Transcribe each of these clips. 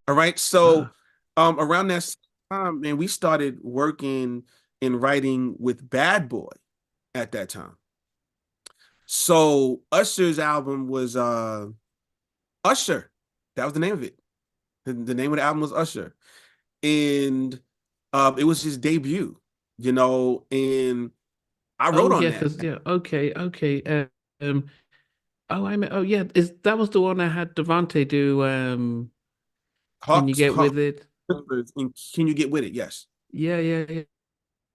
All right. So Ah, around that same time, man, we started working and writing with Bad Boy at that time. So Usher's album was Usher. That was the name of it. The name of the album was Usher. And it was his debut, and I wrote oh on yeah, that. because yeah, okay, okay. Um, oh, I mean, oh yeah, is that was the one I had Devante do? Can you Hawks, get Hawks, with it? and Can You Get With It? Yes, Yeah, yeah, yeah.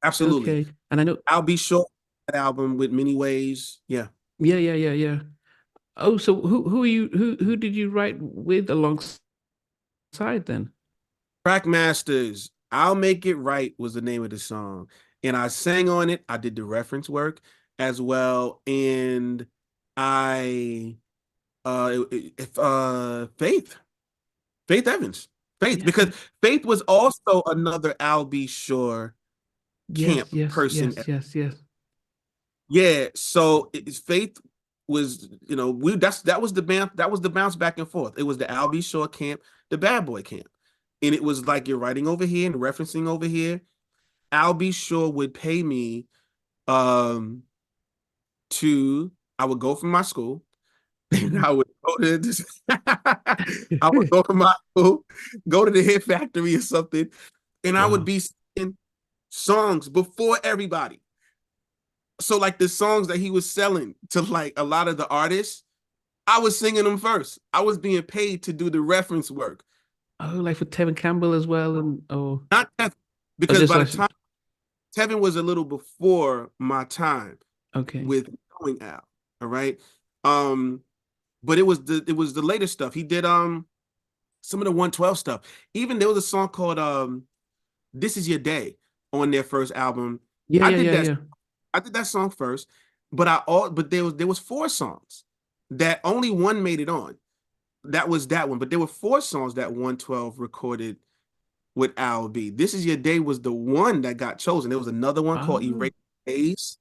absolutely. Okay, and I know, I'll Be Sure, that album with Many Ways. Yeah. yeah, yeah, yeah, yeah. Oh, so who are you? Who did you write with alongside then? Track Masters, I'll Make It Right was the name of the song. And I sang on it. I did the reference work as well. And I Faith, Faith Evans. Faith, Yeah, because Faith was also another I'll Be Sure camp yes, yes, person. yes, yes, yes. Yeah, so Faith was, we that was the bounce back and forth. It was the I'll Be Sure camp, the Bad Boy camp. And it was like you're writing over here and referencing over here. I'll Be Sure would pay me um to I would go from my school and I would go to this I would go to my school, go to the hit factory or something, and I would Wow. be singing songs before everybody. So like the songs that he was selling to like a lot of the artists, I was singing them first. I was being paid to do the reference work. Oh, like for Tevin Campbell as well, and oh, Not Tevin, or because just by the like time Tevin was a little before my time okay. with going out. All right. Um, but it was the later stuff. He did some of the 112 stuff. Even there was a song called This Is Your Day on their first album. Yeah, I yeah, did yeah, that yeah. I did that song first, but there was four songs that only one made it on. That was that one, but there were four songs that 112 recorded with Al B. This Is Your Day was the one that got chosen. There was another one called Oh, Erase Days.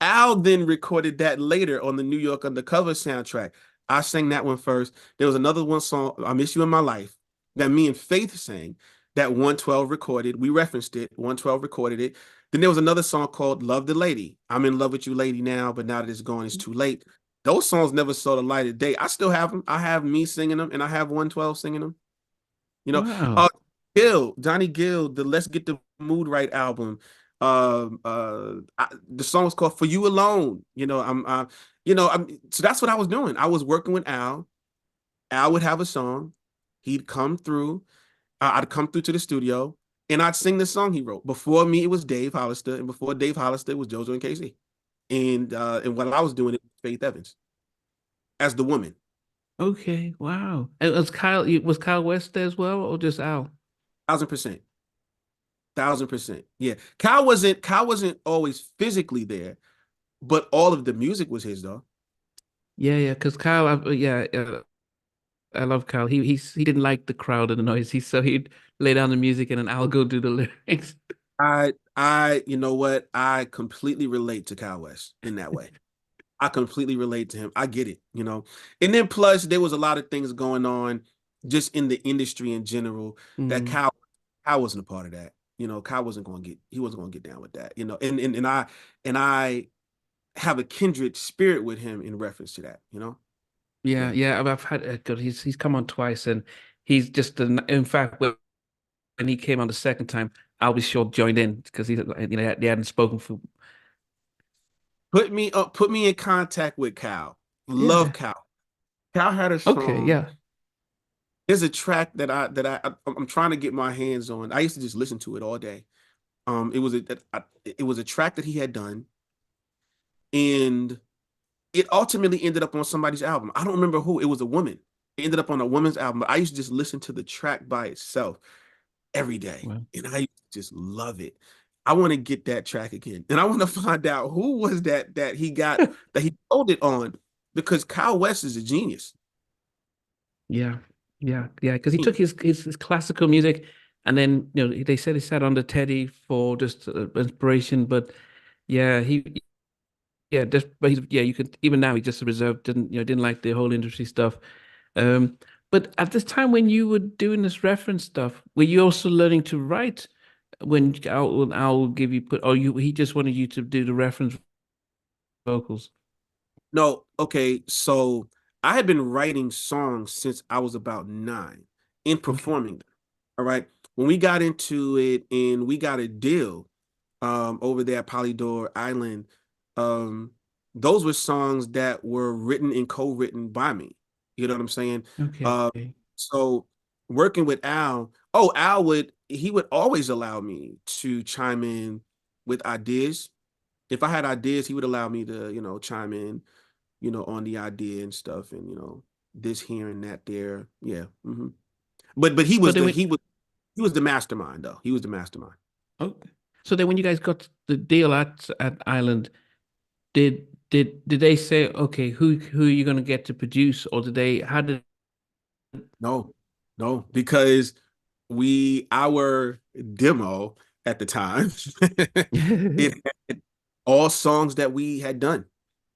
Al then recorded that later on the New York Undercover soundtrack. I sang that one first. There was another one song, I Miss You in My Life, that me and Faith sang that 112 recorded. We referenced it. 112 recorded it. Then there was another song called Love the Lady. I'm in love with you, lady, now, but now that it's gone, it's too late. Those songs never saw the light of day. I still have them. I have me singing them, and I have 112 singing them. You know, wow. uh, Johnny Gill, the Let's Get the Mood Right album. The song was called "For You Alone." So that's what I was doing. I was working with Al. Al would have a song. He'd come through. I'd come through to the studio, and I'd sing the song he wrote. Before me, it was Dave Hollister, and before Dave Hollister, it was JoJo and Casey. And what I was doing it was Faith Evans as the woman. Okay, wow. And was Kyle West there as well, or just Al? 1,000%. 1,000%. Yeah. Kyle wasn't always physically there, but all of the music was his though. Yeah, yeah. Because Kyle, yeah, I love Kyle. He didn't like the crowd and the noise. He'd lay down the music and then I'll go do the lyrics. You know what? I completely relate to Kyle West in that way. I completely relate to him. I get it. And then plus there was a lot of things going on just in the industry in general that Mm. Kyle wasn't a part of that. Kyle he wasn't gonna get down with that. And I have a kindred spirit with him in reference to that. Yeah, Yeah. yeah. I've had God. He's come on twice, and he's just in fact when he came on the second time, I'll be sure joined in because they hadn't spoken for Put me in contact with Cal. Love yeah. Cal. Cal had a Okay, song. yeah. There's a track I'm trying to get my hands on. I used to just listen to it all day. It was a track that he had done, and it ultimately ended up on somebody's album. I don't remember who. It was a woman. It ended up on a woman's album, but I used to just listen to the track by itself every day, Well, and I just love it. I want to get that track again, and I want to find out who was that he sold it on, because Kyle West is a genius. yeah, yeah, yeah. Because he took his classical music, and then they said he sat under Teddy for just inspiration, but yeah, yeah, just but he's yeah, you could even now he just reserved didn't like the whole industry stuff. Um, But at this time when you were doing this reference stuff, were you also learning to write when Al will give you put, or he just wanted you to do the reference vocals? No, okay, so I had been writing songs since I was about 9 and Okay. performing them. All right. When we got into it and we got a deal over there at Polydor Island, um, those were songs that were written and co-written by me. You know what I'm saying? Okay. Uh, so working with Al, oh, he would always allow me to chime in with ideas. If I had ideas, he would allow me to, chime in, on the idea and stuff, and this here and that there. Yeah. But he So was then the when he was the mastermind though. He was the mastermind. okay. So then when you guys got the deal at Island, did they say, okay, who are you gonna get to produce, or did they how did No, no, because our demo at the time, it had all songs that we had done,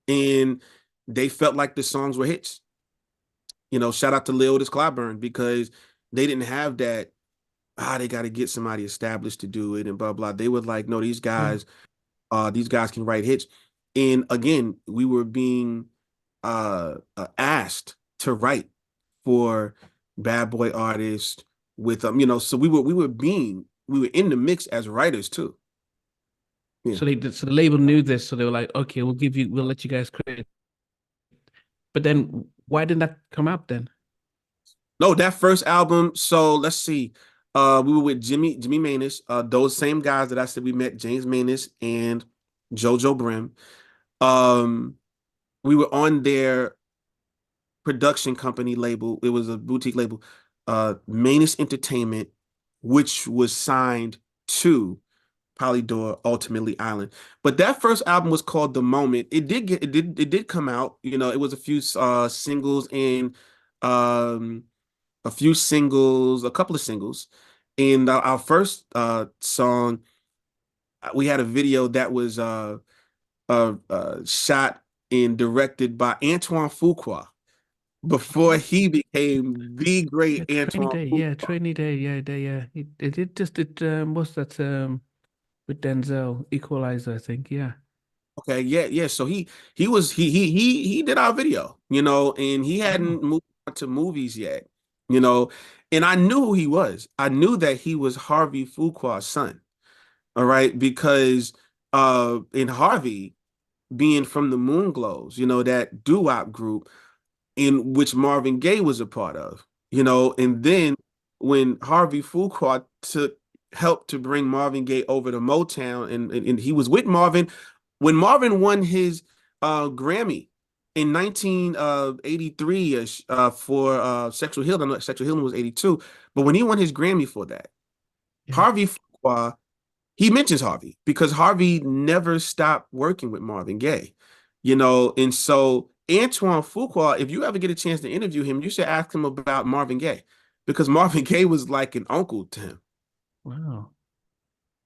and they felt like the songs were hits. Shout out to Lil Otis Clyburn because they didn't have that. They got to get somebody established to do it and blah blah. They were like, no, Yeah. these guys can write hits. And again, we were being asked to write for bad boy artists with so we were in the mix as writers too. Yeah. So the label knew this, so they were like, okay, we'll let you guys create. But then why didn't that come out then? No, that first album. So let's see. We were with Jimmy Manus, those same guys that I said we met, James Manus and JoJo Brim. Um, we were on their production company label. It was a boutique label, Manus Entertainment, which was signed to Polydor, ultimately Island. But that first album was called The Moment. It did come out. It was a few singles and um a couple of singles. And our first song, we had a video that was shot and directed by Antoine Fuqua before he became the Yeah, great Trainy Antoine Day. Yeah, Fuqua. Trainy Day. Yeah, yeah. It just did what's that with Denzel Equalizer, I think. Yeah. Okay, yeah, yeah. So he did our video, and he Oh. hadn't moved on to movies yet, you know, and I knew who he was. I knew that he was Harvey Fuqua's son. All right, because in Harvey being from the Moonglows, that doo-wop group in which Marvin Gaye was a part of, and then when Harvey Fuqua took help to bring Marvin Gaye over to Motown, and he was with Marvin when Marvin won his Grammy in 1983 for Sexual Healing. I know Sexual Healing was 82, but when he won his Grammy for that, Yeah. Harvey Fuqua, he mentions Harvey because Harvey never stopped working with Marvin Gaye, and so Antoine Fuqua, if you ever get a chance to interview him, you should ask him about Marvin Gaye because Marvin Gaye was like an uncle to him. Wow.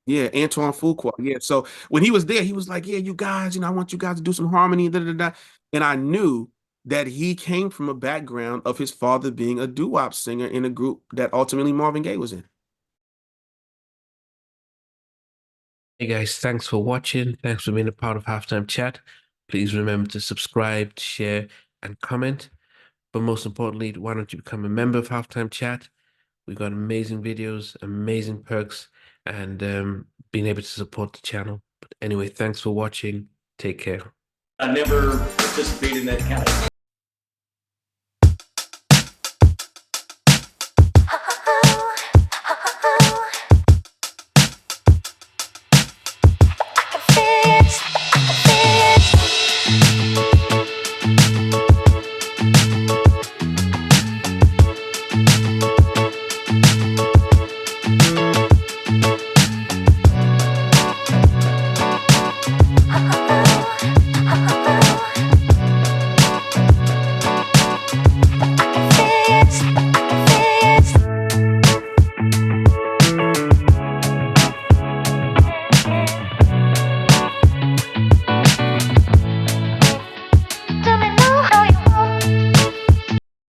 Yeah, Antoine Fuqua. Yeah, so when he was there, he was like, "Yeah, you guys, I want you guys to do some harmony." Da, da, da. And I knew that he came from a background of his father being a doo-wop singer in a group that ultimately Marvin Gaye was in. Hey guys, thanks for watching. Thanks for being a part of Halftime Chat. Please remember to subscribe, share, and comment. But most importantly, why don't you become a member of Halftime Chat? We've got amazing videos, amazing perks, and being able to support the channel. But anyway, thanks for watching. Take care. I never participated in that kind of